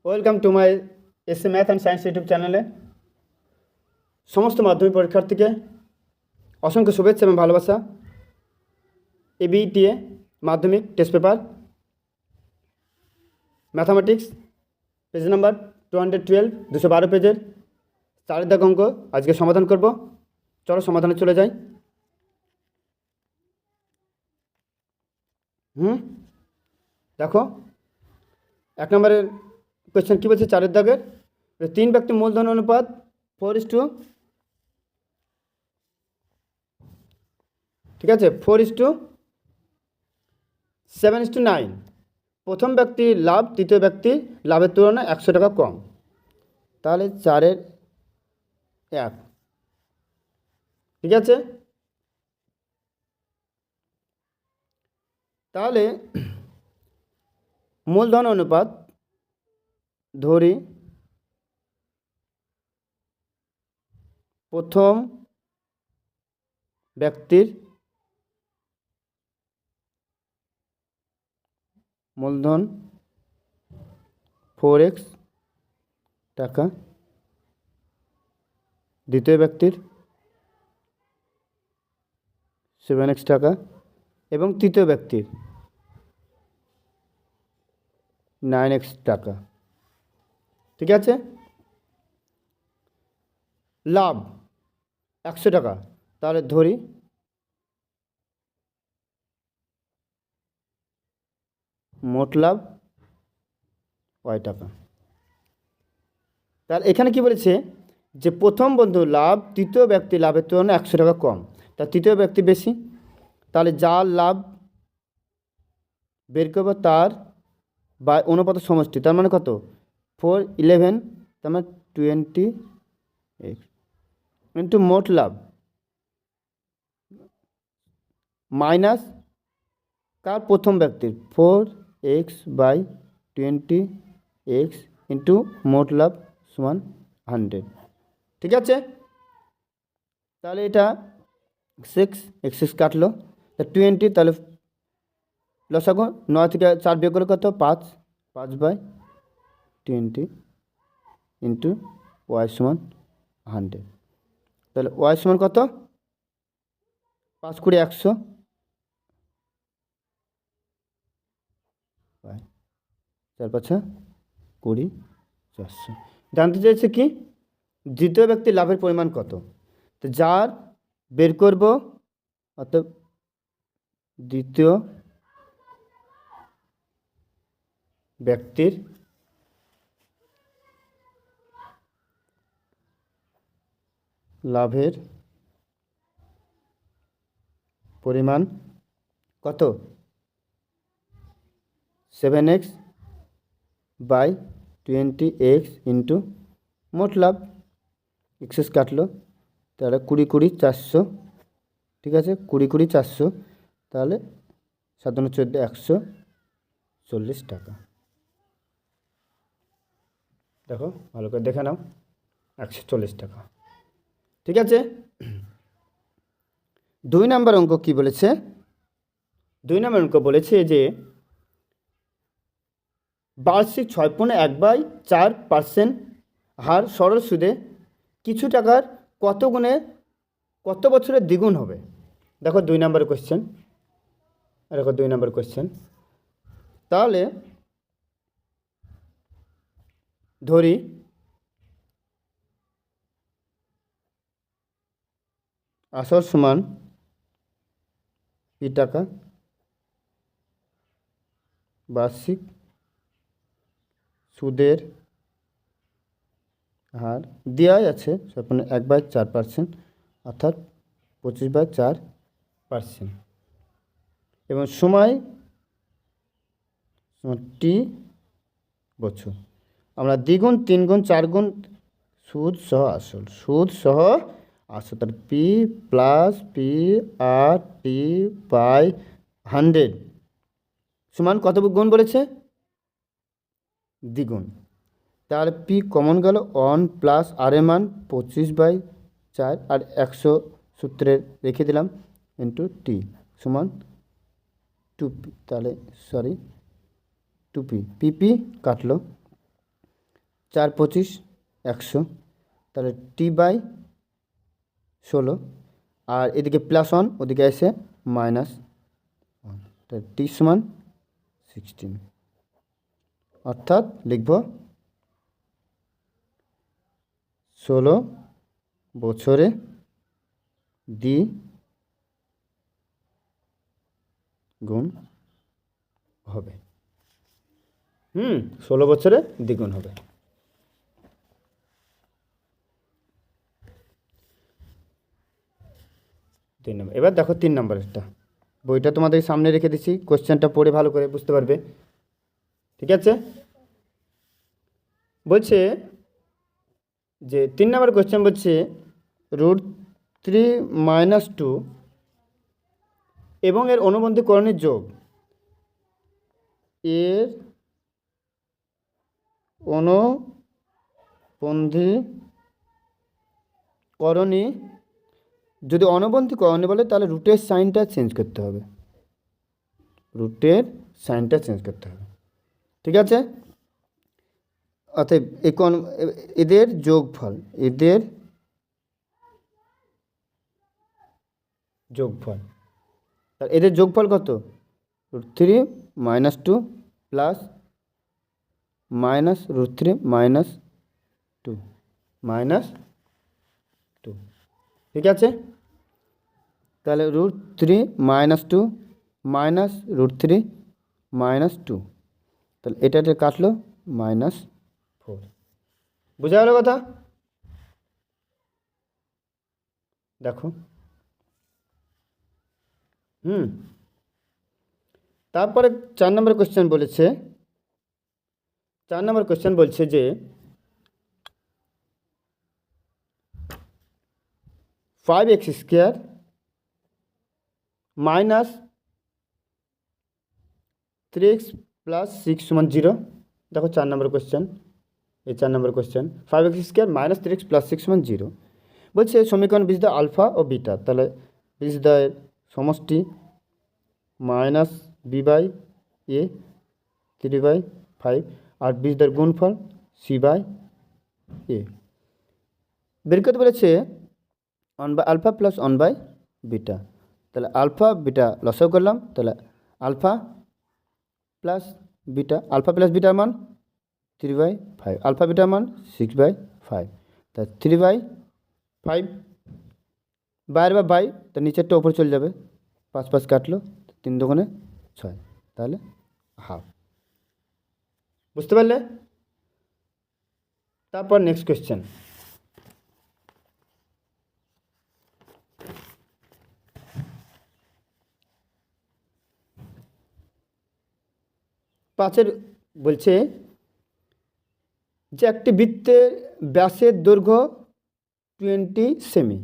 Welcome to my SA math and science YouTube চ্যানেলে সমস্ত মাধ্যমিক পরীক্ষার্থীকে অসংখ্য শুভেচ্ছা এবং ভালোবাসা। এবিটিএ মাধ্যমিক test paper mathematics page number 212 212 পেজের 4 দাগ অঙ্ক আজকে সমাধান করব। চলো সমাধানে চলে যাই। দেখো 1 নম্বরের কোয়েশ্চেন কী বলছে, 4 দাগের 3 ব্যক্তি মূলধন অনুপাত 4:, ঠিক আছে, 4:7:9। প্রথম ব্যক্তির লাভ তৃতীয় ব্যক্তির লাভের তুলনায় 100 টাকা কম, তাহলে 4-1, ঠিক আছে। তাহলে মূলধন অনুপাত ধরি প্রথম ব্যক্তির মূলধন 4x টাকা, দ্বিতীয় ব্যক্তির 7x টাকা এবং তৃতীয় ব্যক্তির 9x টাকা, ঠিক আছে। লাভ 100 টাকা, তাহলে ধরি মোট লাভ y টাকা। তাহলে এখানে কি বলেছে যে প্রথম বন্ধু লাভ তৃতীয় ব্যক্তি লাভের তুলনায় 100 টাকা কম, তার তৃতীয় ব্যক্তি বেশি, তাহলে যার লাভ বের করবো তার বা অনুপাত সমষ্টি, তার মানে কত 411, তার মানে 20 ইন্টু মোট লাভ মাইনাস কার প্রথম ব্যক্তির 4x/20x ইন্টু মোট লাভ সমান 100, ঠিক আছে। তাহলে এটা 6 কাটলো, 20, তাহলে লসাগু 9 থেকে 4 বিয়োগ করে কত 5, 5/20 ইন্টু y সমান 100, তাহলে y সমান কত 5 × 100, 4×5 = 400। জানতে চাইছে কি দ্বিতীয় ব্যক্তির লাভের পরিমাণ কত, তো যার বের করব, অর্থাৎ দ্বিতীয় ব্যক্তির লাভের পরিমাণ কত 7x/20x ইন্টু মোট লাভ, এক্সেস কাটলো, তাহলে 20 × 400, ঠিক আছে, 20 × 400, তাহলে 7×14 140 টাকা। দেখো ভালো করে দেখে নাও, 140 টাকা, ঠিক আছে। 2 নম্বর অঙ্ক কি বলেছে, 2 নম্বর অঙ্ক বলেছে যে বার্ষিক 6.1/4% হার সরল সুদে কিছু টাকার কত গুণে কত বছরে দ্বিগুণ হবে। দেখো 2 নম্বর কোশ্চেন, দেখো 2 নম্বর কোশ্চেন। তাহলে ধরি আসল সমান p টাকা, বার্ষিক সুদের হার দেওয়াই আছে 6.1/4%, অর্থাৎ 25/4%, এবং সময় t বছর। আমরা দ্বিগুণ 3 গুণ 4 গুণ সুদ সহ আসল, সুদ সহ আসল, তার p + p/100 সমান কত গুণ বলেছে, দ্বিগুণ। তার p কমন গেল 1 + r এর মান 25/4 আর 100 সূত্রে রেখে দিলাম ইন্টু t সমান 2p, তাহলে 2p, pp কাটলো, 4 25 100, তাহলে t/16, আর এদিকে +1 ওদিকে এসে -1, তাহলে t সমান 16, অর্থাৎ লিখব 16 বছরে দ্বিগুণ হবে। 16 বছরে দ্বিগুণ হবে। এবার দেখো 3 নম্বরেরটা, বইটা তোমাদের সামনে রেখে দিচ্ছি, কোশ্চেনটা পড়ে ভালো করে বুঝতে পারবে। ঠিক আছে, বলছে যে 3 নম্বর কোশ্চেন বলছে √3 - 2 এবং এর অনুবন্ধী করণীর যোগ। এর অনুবন্ধী করণী, যদি অনুবন্ধী করণী বলে তাহলে রুটের সাইনটা চেঞ্জ করতে হবে, ঠিক আছে। অতএব এদের যোগফল, এদের যোগফল কত? √3 - 2 প্লাস -√3 - 2, ঠিক আছে। তাহলে √3 - 2 -√3 - 2, তাহলে এটা কাটলো -4। বুঝা গেল কথা? দেখো, তারপরে 4 নম্বর কোশ্চেন বলছে যে 5x² - 3x + 6 = 0। দেখো 4 নম্বর কোশ্চেন, 5x² - 3x + 6 = 0 বলছে সমীকরণ বীজদ্বয় আলফা ও বিটা। তাহলে বীজদ্বয়ের সমষ্টি -b/a 3/5 আর বীজদ্বয়ের গুণফল c/a। বের করতে বলেছে 1/α + 1/β। তাহলে আলফা বিটা লসাগু করলাম, তাহলে আলফা প্লাস বিটার মান 3/5, আলফা বিটার মান 6/5, তাহলে 3/5 বাইরে বা বাই, তো নিচেরটা ওপরে চলে যাবে, 5 5 কাটলো, 3 দুগুণে 6, তাহলে হাফ। বুঝতে পারলে? তারপর নেক্সট কোয়েশ্চেন, পাঁচের বলছে যে একটি বৃত্তের ব্যাসের দৈর্ঘ্য 20 সেমি।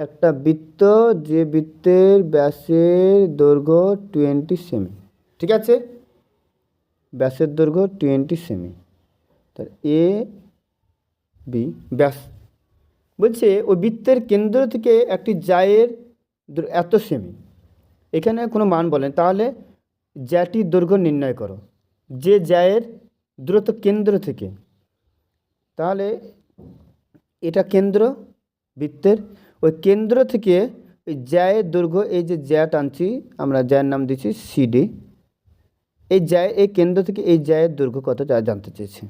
একটা বৃত্ত, যে বৃত্তের ব্যাসের দৈর্ঘ্য 20 সেমি, ঠিক আছে, ব্যাসের দৈর্ঘ্য 20 সেমি, তার এ বি ব্যাস। বলছে ওই বৃত্তের কেন্দ্র থেকে একটি জায়ের এত সেমি, এখানে কোনো মান বলেন, তাহলে জ্যাটির দৈর্ঘ্য নির্ণয় করো। যে জায়ের দূরত্ব কেন্দ্র থেকে, তাহলে এটা কেন্দ্র বৃত্তের, ওই কেন্দ্র থেকে ওই জ্যায়ের দৈর্ঘ্য, এই যে জ্যা টানছি আমরা, জ্যায়ের নাম দিচ্ছি সিডি, এই কেন্দ্র থেকে এই জ্যায়ের দৈর্ঘ্য কত যা জানতে চেয়েছে।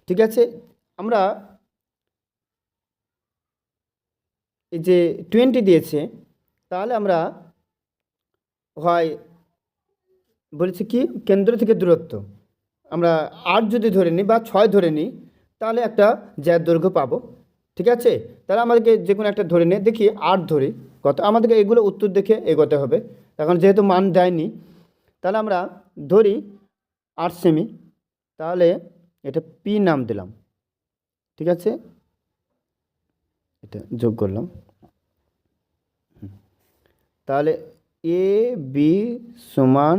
ঠিক আছে, আমরা এই যে 20 দিয়েছে, তাহলে আমরা হয় বলেছি কি কেন্দ্র থেকে দূরত্ব আমরা 8 যদি ধরে নিই বা 6 ধরে নিই, তাহলে একটা জ্যায়ের দৈর্ঘ্য পাবো। ঠিক আছে, তাহলে আমাদেরকে যে কোনো একটা ধরে নিয়ে দেখি 8 ধরি কত, আমাদেরকে এগুলো উত্তর দেখে এগোতে হবে, এখন যেহেতু মান দেয়নি, তাহলে আমরা ধরি 8 সেমি, তাহলে এটা পি নাম দিলাম, ঠিক আছে, এটা যোগ করলাম। তাহলে এ বি সমান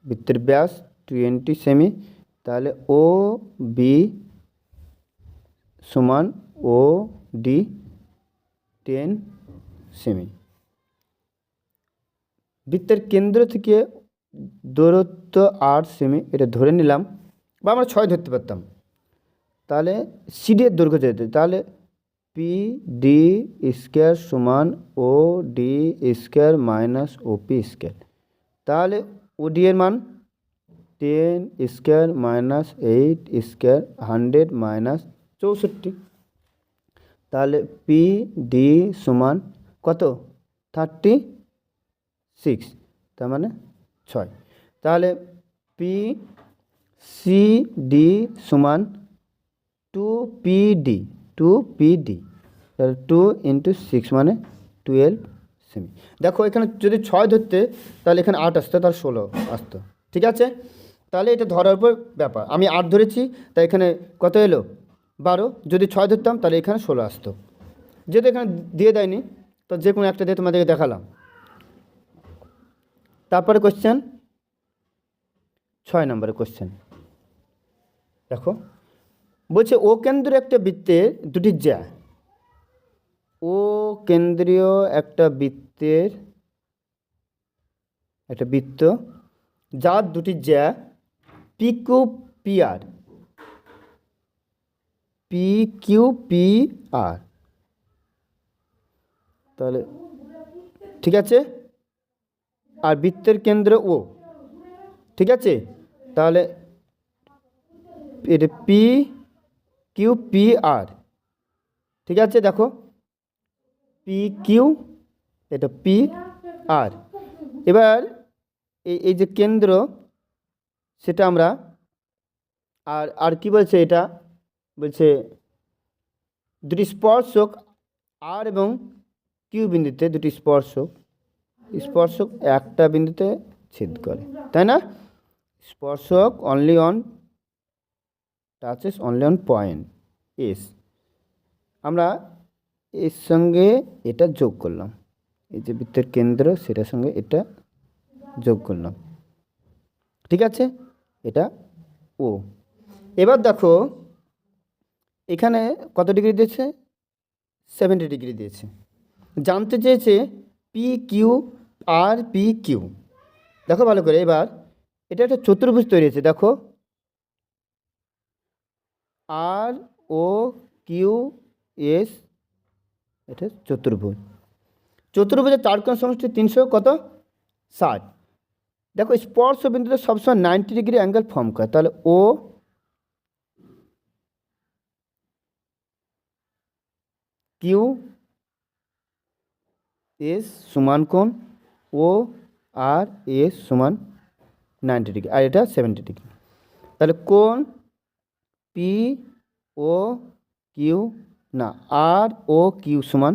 বৃত্তের ব্যাস 20 সেমি, তাহলে ও বি সমান ও ডি 10 সেমি। বৃত্তের কেন্দ্র থেকে দূরত্ব 8 সেমি, এটা ধরে নিলাম, বা আমরা 6 ধরতে পারতাম, তাহলে সিডি এর দৈর্ঘ্য যেতে, তাহলে পি ডি স্কোয়ার সমান O D square minus OP square. তাহলে ওডি এর মান 10 স্কোয়ার মাইনাস 8 স্কোয়ার 100 মাইনাস 64। তাহলে পি ডি সমান কত? 36, তার মানে 6। তাহলে পি সি ডি সমান 2PD, তাহলে 2 × 6 মানে 12 সেমি। দেখো এখানে যদি 6 ধরতে তাহলে এখানে 8 আসতো, তার 16 আসতো। ঠিক আছে, তাহলে এটা ধরার উপর ব্যাপার। আমি 8 ধরেছি, তাই এখানে কত এলো? 12। যদি 6 ধরতাম তাহলে এখানে 16 আসতো। যেহেতু এখানে দিয়ে দেয়নি, তো যে কোনো একটা দিয়ে তোমাদেরকে দেখালাম। তারপরে কোশ্চেন 6 নম্বরের কোশ্চেন দেখো, বলছে ও কেন্দ্রীয় একটা বৃত্তের দুটি জ্যা, ও কেন্দ্রীয় একটা বৃত্তের একটা বৃত্ত যার দুটি জ্যা P Q P R, P Q P R. তাহলে ঠিক আছে, আর বৃত্তের কেন্দ্র ও। ঠিক আছে, তাহলে এটা পি কিউ পি আর। ঠিক আছে, দেখো পি কিউ, এটা পি আর। এবার এই যে কেন্দ্র সেটা আমরা আর কি বলছে, এটা বলছে দুটি স্পর্শক আর এবং কিউ বিন্দুতে, দুটি স্পর্শক একটা বিন্দুতে ছেদ করে, তাই না? স্পর্শক only on touches only on point S. আমরা এর সঙ্গে এটা যোগ করলাম, এই যে বৃত্তের কেন্দ্র সেটার সঙ্গে এটা যোগ করলাম। ঠিক আছে, এটা ও। এবার দেখো এখানে কত ডিগ্রি দিয়েছে? 70 ডিগ্রি দিয়েছে। জানতে চেয়েছে P Q R P Q. দেখো ভালো করে, এবার এটা একটা চতুর্ভুজ তৈরি হয়েছে। দেখো আর ও কিউ এস, এটা চতুর্ভুজ। চতুর্ভুজের চার কোণ সমষ্টি 360। দেখো স্পর্শ বিন্দুতে সবসময় 90 ডিগ্রি অ্যাঙ্গেল ফর্ম করে। তাহলে ও কিউ এস সমান কোণ ও আর এস সমান 90 ডিগ্রি, আর এটা 70 ডিগ্রি। তাহলে কোণ পি ও কিউ না আর ও কিউ সমান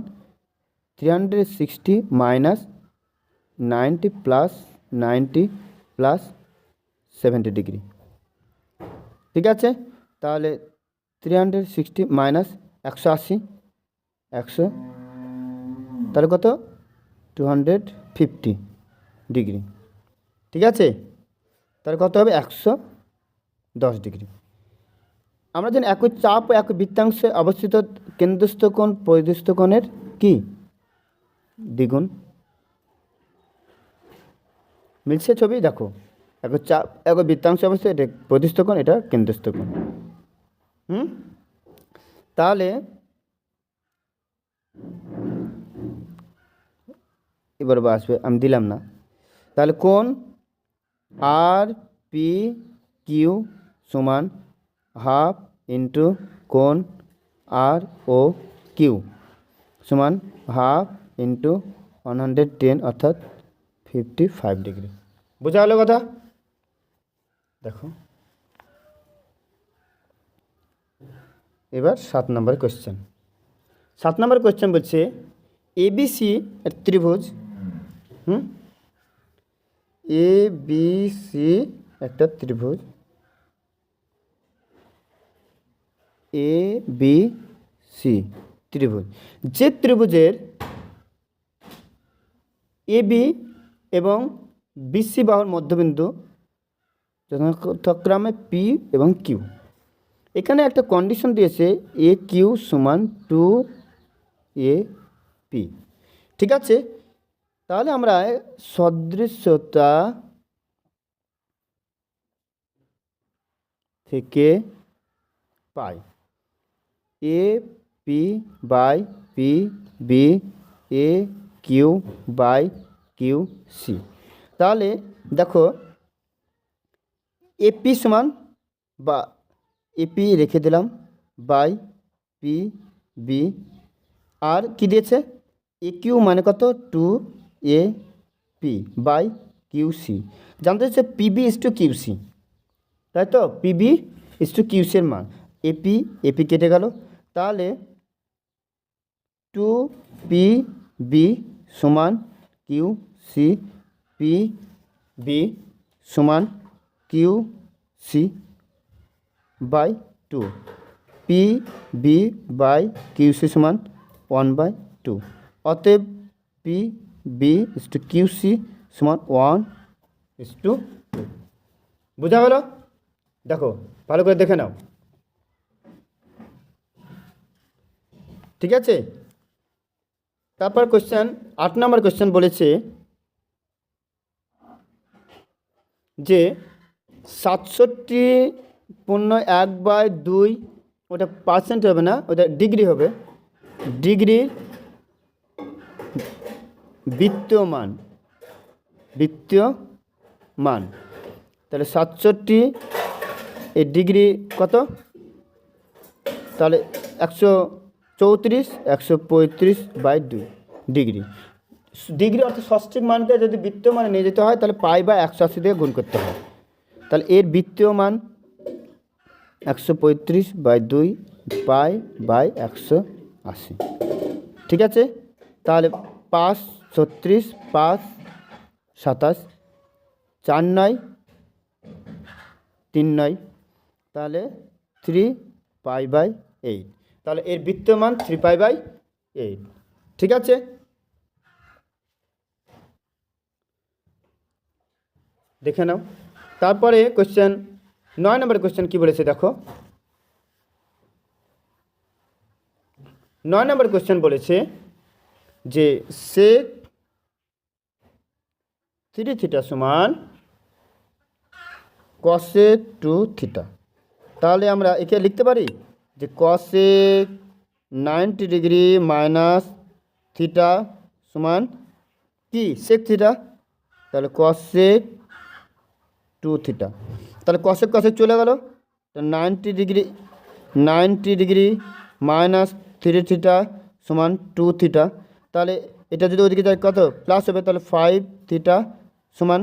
360 মাইনাস 90 প্লাস 90 প্লাস 70 ডিগ্রি। ঠিক আছে, তাহলে 360 মাইনাস 180, 100, তাহলে কত? 250 ডিগ্রি। ঠিক আছে, তাহলে কত হবে? 110 ডিগ্রি। আমরা জানি একই চাপ ও একই বৃত্তাংশে অবস্থিত কেন্দ্রস্থ কোণ পরিদস্থ কোণের কি দ্বিগুণ। মিলছে ছবি? দেখো একই চাপ একই বৃত্তাংশে অবস্থিত, এটা পরিদস্থ কোণ, এটা কেন্দ্রস্থ কোণ। তাহলে এবার আসবে, আমি দিলাম না। তাহলে কোণ আর পি কিউ সমান হাফ ইন্টু কোণ আর ও কিউ সমান হাফ ইন্টু 110, অর্থাৎ 55 ডিগ্রি। বোঝা গেল কথা? দেখো এবার 7 নম্বর কোশ্চেন। 7 নম্বর কোশ্চেন বলছে এবিসি ত্রিভুজ, এবিসি একটা ত্রিভুজ, এবিসি ত্রিভুজ, যে ত্রিভুজের এবি এবং বিসি বাহুর মধ্যবিন্দু যথাক্রমে পি এবং কিউ। এখানে একটা কন্ডিশন দিয়েছে এ কিউ সমান 2AP। ঠিক আছে, তাহলে আমরা সদৃশ্যতা থেকে পাই A P by P B A Q by Q C. তাহলে দেখো এপি সমান বা এপি রেখে দিলাম বাই পি বি, আর কি দিয়েছে এ কিউ মানে কত 2 A P by Q C. জানতে হচ্ছে PB is to Q C, তাই তো পিবি ইস টু কিউ সির মান। এপি এপি কেটে গেল, তাহলে 2 পি বি সমান কিউ সি, পি বি সমান Q C by 2, P B by Q C সমান 1/2। অতএব P B is to Q C সমান 1:2। বোঝা গেল? দেখো ভালো করে দেখে নাও, ঠিক আছে। তারপর কোশ্চেন 8 নম্বর কোশ্চেন বলেছে যে 67.1/2, ওটা পার্সেন্ট হবে না, ওটা ডিগ্রি হবে, ডিগ্রি বৃত্তীয়মান, বৃত্তীয়মান। তাহলে 67 এই ডিগ্রি কত, তাহলে 134 135/2 ডিগ্রি। ডিগ্রি অর্থাৎ ষষ্ঠিক মানকে যদি বৃত্তীয় মানে নিয়ে যেতে হয় তাহলে পাই বা 180 দিয়ে গুণ করতে হয়। তাহলে এর বৃত্তীয় মান 135/2 পাই বাই 180, ঠিক আছে। তাহলে 5 36 5 27 4 9 3 9, তাহলে 3π/8। তাহলে এর বৃত্তীয় মান 3π/8, ঠিক আছে। দেখে নাও। তারপরে কোশ্চেন 9 নম্বর কোশ্চেন কি বলেছে দেখো। 9 নম্বর কোশ্চেন বলেছে যে sec 3 থিটা সমান cosec 2 থিটা। তাহলে আমরা একে লিখতে পারি যে cosec 90 ডিগ্রি মাইনাস থিটা সমান কি sec থিটা, তাহলে cosec 2 থিটা। তাহলে cosec cosec চলে গেল, 90 ডিগ্রি মাইনাস 3 থিটা সমান 2 থিটা। তাহলে এটা যদি ওদিকে যায় কত প্লাস হবে, তাহলে 5 থিটা সমান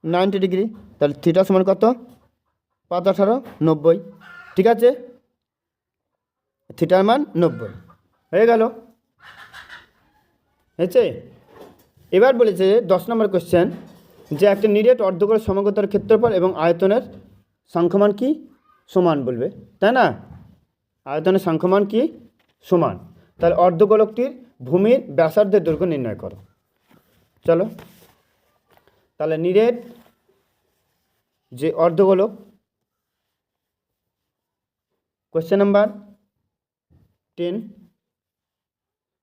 90 ডিগ্রি, তাহলে থিটা সমান কত 5 18 90, ঠিক আছে। থিটার মান 90 হয়ে গেল, হয়েছে। এবার বলেছে 10 নম্বর কোশ্চেন যে একটা নিরেট অর্ধগোলের সমগ্রতার ক্ষেত্রফল এবং আয়তনের সংখ্যমান কি সমান বলবে, তাই না। আয়তনের সংখ্যমান কি সমান, তাহলে অর্ধগোলকটির ভূমির ব্যাসার্ধের দৈর্ঘ্য নির্ণয় করো। চলো তাহলে নিরেট যে অর্ধগোলক, কোশ্চেন নাম্বার 10,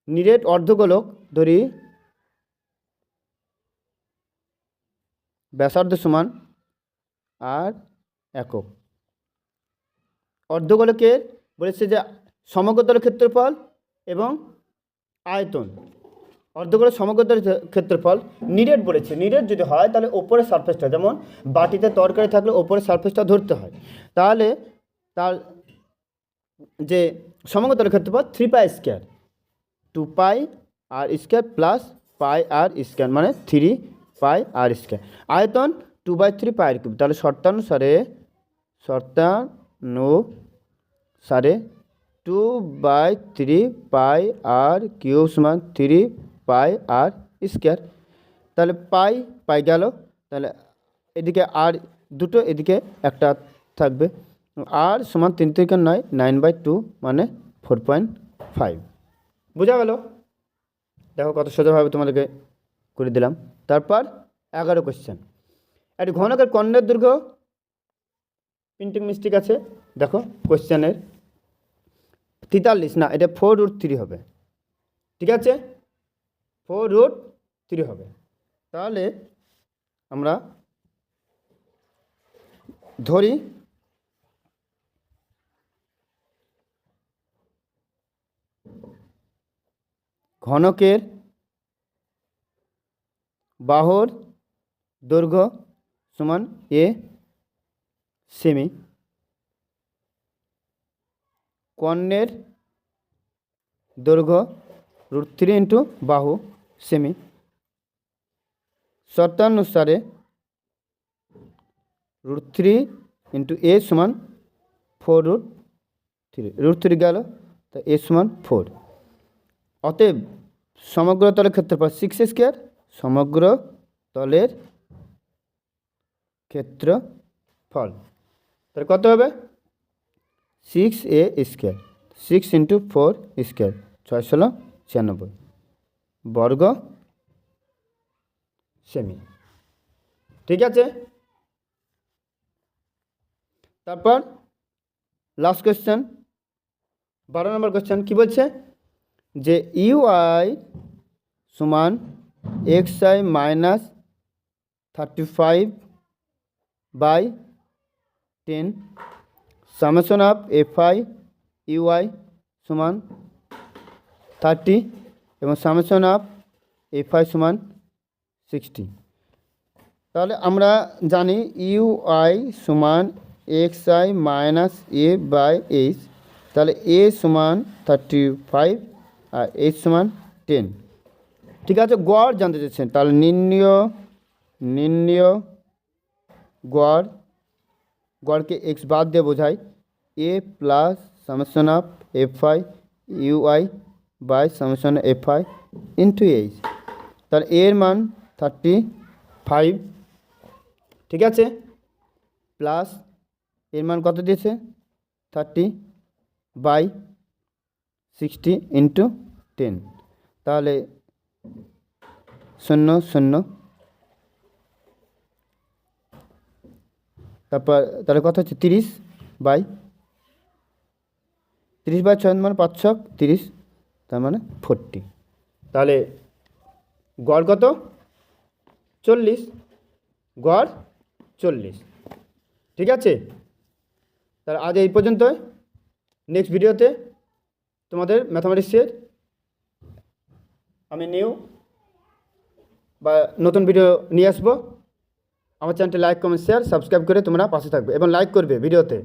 নিরেট অর্ধগোলক ধরি ব্যাসার্ধ সমান আর একক। অর্ধগোলকের বলেছে যে সমগ্রতল ক্ষেত্রফল এবং আয়তন, অর্ধগোলের সমগ্রতল ক্ষেত্রফল নিরেট বলেছে। নিরেট যদি হয় তাহলে ওপরের সারফেসটা, যেমন বাটিতে তরকারি থাকলে ওপরের সারফেসটা ধরতে হয়, তাহলে তার যে সমগ্রতল ক্ষেত্রফল 3π² 2πr² প্লাস πr² মানে 3πr²। আয়তন 2/3πr³, তাহলে শর্তানুসারে 2/3πr³ সমান 3πr²। তাহলে পাই পাই গেল, তাহলে এদিকে আর দুটো এদিকে একটা থাকবে, আর সমান 3 থেকে 9 9/2 মানে 4.5। বোঝা গেল? দেখো কত সোজাভাবে তোমাদেরকে করে দিলাম। তারপর 11 কোশ্চেন, একটি ঘনকের কর্ণের দৈর্ঘ্য প্রিন্টিং মিস্টেক আছে, দেখো কোশ্চেনের 43 না, এটা 4√3 হবে, ঠিক আছে 4√3 হবে। তাহলে আমরা ধরি ঘনকের বাহুর দৈর্ঘ্য সমান a সেমি, কর্ণের দৈর্ঘ্য √3 ইন্টু বাহু সেমি, শর্তানুসারে √3 ইন্টু a সমান 4√3, √3 গেল, তো a সমান 4। অতএব সমগ্র তলের ক্ষেত্রফল 6a², সমগ্র তলের ক্ষেত্রফল তাহলে কত হবে 6a², 6 ইন্টু 4² 6×96 বর্গ সেমি। ঠিক আছে, তারপর লাস্ট কোয়েশ্চেন 12 নম্বর কোয়েশ্চেন কি বলছে যে ইউআই সমান xi minus 35/10 summation of fi u i সমান 30 এবং সামেশন অফ fi সমান 60। তাহলে আমরা জানি ইউআই সমান xi মাইনাস a/h, তাহলে a সমান 35 আর h সমান 10। ঠিক আছে, গড় জানতে চাচ্ছেন, তাহলে নির্ণয় গড়কে x বাদ দিয়ে বোঝায় a plus summation of fi u i by summation fi into h। তাহলে এর মান 35, ঠিক আছে, প্লাস এর মান কত দিয়েছে 30/60 ইন্টু 10, তাহলে 0 0, তারপর তাহলে কত হচ্ছে 30/6 মানে 5×6 = 30, তার মানে 40। তাহলে গড় কত 40, গড় 40। ঠিক আছে, তাহলে আজ এই পর্যন্তই। নেক্সট ভিডিওতে তোমাদের ম্যাথামেটিক্সের আমি নতুন ভিডিও নিয়ে আসবো। আমার চ্যানেলটি লাইক, কমেন্ট, শেয়ার, সাবস্ক্রাইব করে তোমরা পাশে থাকবে এবং লাইক করবে ভিডিওতে।